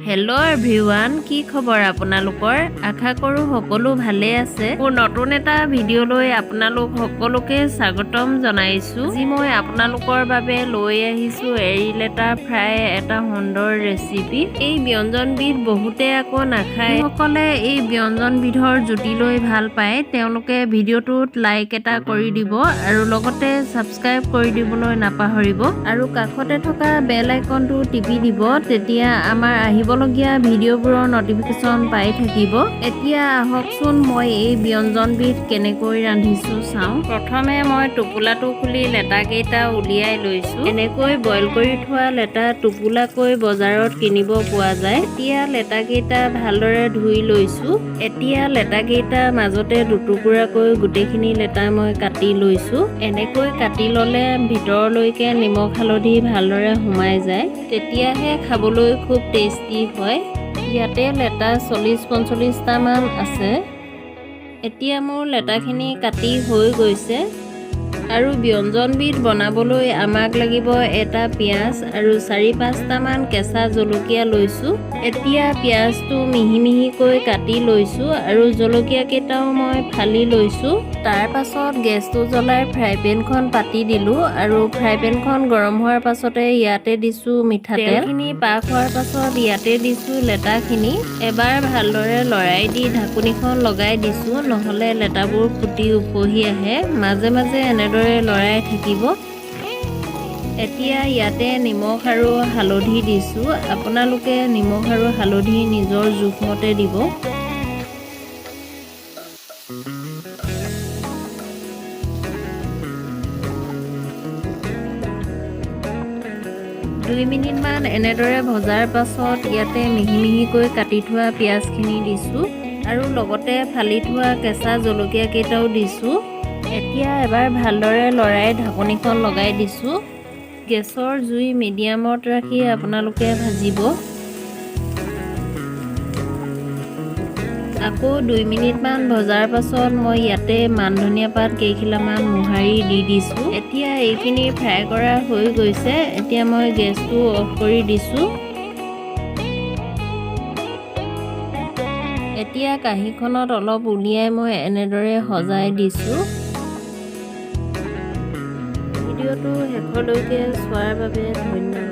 Hello' everyone, কি খবৰ আপোনালোকৰ? আশা কৰোঁ সকলো ভালে আছে। মোৰ নতুন এটা ভিডিঅ'লৈ আপোনালোক সকলোকে স্বাগতম জনাইছোঁ। আজি মই আপোনালোকৰ বাবে লৈ আহিছোঁ এৰী লেটা ফ্ৰাই এটা সুন্দৰ ৰেচিপি। এই ব্যঞ্জনবিধ বহুতে আকৌ নাখায়। যিসকলে এই ব্যঞ্জনবিধৰ জুতি লৈ ভাল পায় তেওঁলোকে ভিডিঅ'টোত লাইক এটা কৰি দিব আৰু লগতে ছাবস্ক্ৰাইব কৰি দিবলৈ নাপাহৰিব আৰু কাষতে থকা বেল আইকনটো টিপি দিব, তেতিয়া আমাৰ আহিবলগীয়া ভিডিঅ'বোৰৰ নটিফিকেশ্যন পাই থাকিব। এতিয়া আহকচোন মই এই ব্যঞ্জনবিধ কেনেকৈ ৰান্ধিছোঁ চাওঁ। প্ৰথমে মই টোপোলাটো খুলি লেটাকেইটা উলিয়াই লৈছোঁ। এনেকৈ বইল কৰি থোৱা লেটা টোপোলাকৈ বজাৰত কিনিব পোৱা যায়। এতিয়া লেটাকেইটা ভালদৰে ধুই লৈছোঁ। এতিয়া লেটাকেইটা মাজতে দুটুকুৰাকৈ গোটেইখিনি লেটা মই কাটি লৈছোঁ। এনেকৈ কাটি ল'লে ভিতৰলৈকে নিমখ হালধি ভালদৰে সোমাই যায়, তেতিয়াহে খাবলৈ খুব টেষ্টি হয়। ইয়াতে লেটা 40-45টা মান আছে। এতিয়া মোৰ লেটাখিনি কাটি হৈ গৈছে আৰু ব্যঞ্জনবিধ বনাবলৈ আমাক লাগিব এটা পিঁয়াজ আৰু 4-5টা মান কেঁচা জলকীয়া লৈছোঁ। এতিয়া পিঁয়াজটো মিহি মিহিকৈ কাটি লৈছোঁ আৰু জলকীয়াকেইটাও মই ফালি লৈছোঁ। তাৰ পাছত গেছটো জ্বলাই ফ্ৰাই পেনখন পাতি দিলোঁ আৰু ফ্ৰাই পেনখন গৰম হোৱাৰ পাছতে ইয়াতে দিছোঁ মিঠাতেল। তেলখিনি পাক হোৱাৰ পাছত ইয়াতে দিছোঁ লেটাখিনি। এবাৰ ভালদৰে লৰাই দি ঢাকনিখন লগাই দিছোঁ, নহ'লে লেটাবোৰ ফুটি উপহি আহে। মাজে মাজে এনেদৰে লৰাই থাকিব। এতিয়া ইয়াতে নিমখ আৰু হালধি দিছোঁ। আপোনালোকে নিমখ আৰু হালধি নিজৰ জোখমতে দিব। 2 মিনিটমান এনেদৰে ভজাৰ পাছত ইয়াতে মিহি মিহিকৈ কাটি থোৱা পিঁয়াজখিনি দিছোঁ আৰু লগতে ফালি থোৱা কেঁচা জলকীয়াকেইটাও দিছোঁ। এতিয়া এবাৰ ভালদৰে লৰাই ঢাকনিখন লগাই দিছোঁ। গেছৰ জুই মিডিয়ামত ৰাখি আপোনালোকে ভাজিব। আকৌ 2 মিনিটমান ভজাৰ পাছত মই ইয়াতে মান ধনিয়া পাত কেইখিলামান মোহাৰি দি দিছোঁ। এতিয়া এইখিনি ফ্ৰাই কৰা হৈ গৈছে। এতিয়া মই গেছটো অফ কৰি দিছোঁ। এতিয়া কাঁহীখনত অলপ উলিয়াই মই এনেদৰে সজাই দিছোঁ। ভিডিঅ'টো শেষলৈকে চোৱাৰ বাবে ধন্যবাদ।